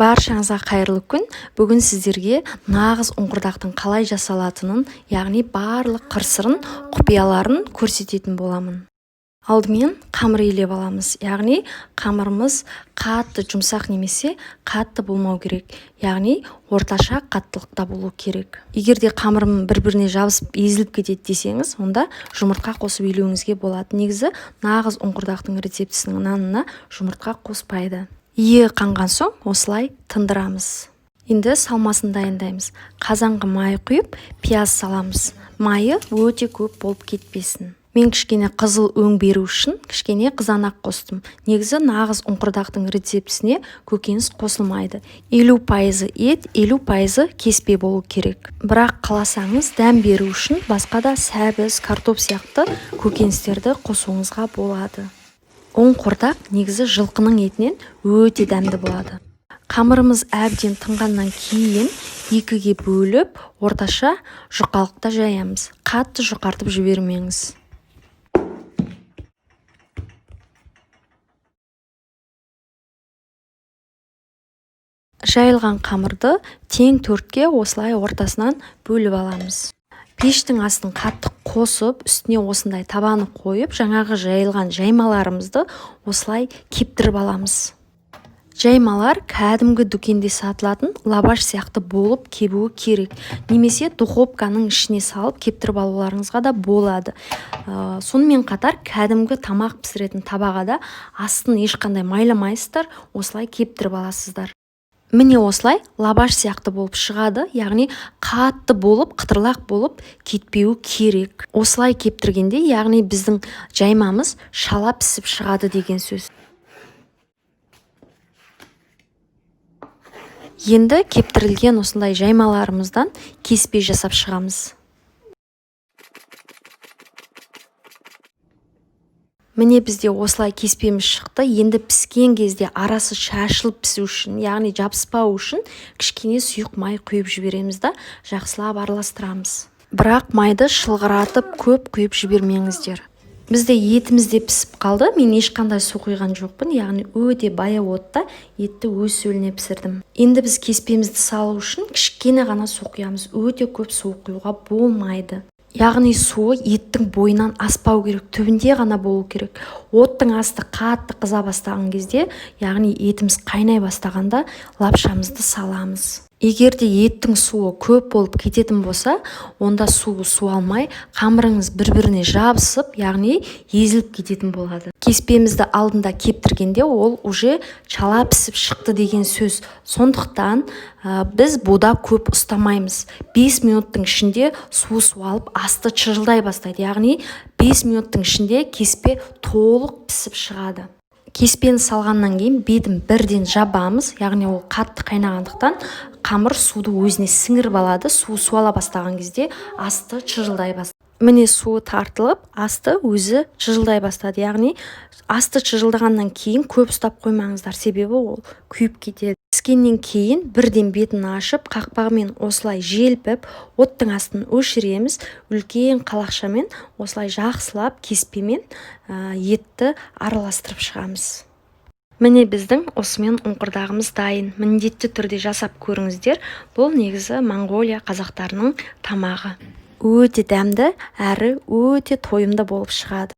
Баршаңызға қайырлы күн. Бүгін сіздерге нағыз ұңғырдақтың қалай жасалатынын, яғни барлық қыр-сырын, құпияларын көрсететін боламын. Алдымен қамыр илеп аламыз, яғни қамырымыз қатты жұмсақ немесе қатты болмау керек, яғни орташа қаттылықта болу керек. Егер де қамырым бір-біріне жабысып езіліп кетеді десеңіз, онда жұмыртқа қосып илеуіңізге болады. Негізі нағыз ұңғырдақтың рецептісінің нанына жұмыртқа қоспайды. Иі қанған соң осылай тындырамыз. Енді салмасын дайындаймыз. Қазанға май құйып, пияз саламыз. Майы өте көп болып кетпесін. Мен кішкене қызыл өң беру үшін кішкене қызанақ қостым. Негізі нағыз ұңғырдақтың рецептісіне көкөніс қосылмайды. 50% ет, 50% кеспе болу керек. Бірақ қаласаңыз дәм беру үшін басқа да сәбіз, картоп сияқты көкөністерді қосуыңызға болады. Ұңғырдақ негізі жылқының етінен өте дәмді болады. Қамырымыз әбден тынғаннан кейін екіге бөліп, орташа жұқалықта жаямыз. Қатты жұқартып жібермеңіз. Жайылған қамырды тең төртке осылай ортасынан бөліп аламыз. Пештің астын қатты қосып, үстіне осындай табаны қойып, жаңағы жайылған жаймаларымызды осылай кептіріп аламыз. Жаймалар кәдімгі дүкенде сатылатын лаваш сияқты болып кебуі керек. Немесе духовканың ішіне салып кептіріп алуларыңызға да болады. Сонымен қатар кәдімгі тамақ пісіретін табаға да астын ешқандай майламайсыздар, осылай кептіріп аласыздар. Міне осылай лаваш сияқты болып шығады, яғни қатты болып, қытырлақ болып кетпеуі керек. Осылай кептіргенде, яғни біздің жаймамыз шала пісіп шығады деген сөз. Енді кептірілген осындай жаймаларымыздан кеспе жасап шығамыз. Міне бізде осылай кеспеміз шықты. Енді піскен кезде арасы шашылып пісу үшін, яғни жабыспау үшін кішкене сұйық май құйып жібереміз да жақсылап араластырамыз. Бірақ майды шылғыратып көп құйып жібермеңіздер. Бізде етіміз де пісіп қалды. Мен ешқандай су құйған жоқпын, яғни өте баяу отта етті өз сөліне пісірдім. Енді біз кеспемізді салу үшін кішкене ғана су құямыз. Өте көп су құюға болмайды. Яғни суы еттің бойынан аспау керек, түбінде ғана болу керек. Оттың асты қатты қыза бастаған кезде, яғни етіміз қайнай бастағанда лапшамызды саламыз. Егер де еттің суы көп болып кететін болса, онда суы су алмай, қамырыңыз бір-біріне жабысып, яғни езіліп кететін болады. Кеспемізді алдында кептіргенде ол уже шала пісіп шықты деген сөз. Сондықтан біз буда көп ұстамаймыз. 5 минуттың ішінде су суалып, асты шыжылдай бастайды. Яғни 5 минуттың ішінде кеспе толық пісіп шығады. Кеспені салғаннан кейін бетін бірден жабамыз, яғни ол қатты қайнағандықтан қамыр суды өзіне сіңіріп алады. Су суала бастаған кезде асты шыжылдай бастайды. Міне суы тартылып, асты өзі шыжылдай бастады. Яғни асты шыжылдағаннан кейін көп ұстап қоймаңыздар, себебі ол күйіп кетеді. Піскеннен кейін бірден бетін ашып, қақпағымен осылай желпіп, оттың астын өшіреміз. Үлкен қалақшамен осылай жақсылап кеспемен етті араластырып шығамыз. Міне біздің осымен ұңғырдағымыз дайын. Міндетті түрде жасап көріңіздер. Бұл негізі Моңғолия қазақтарының тамағы. Өте дәмді әрі өте тойымды болып шығады.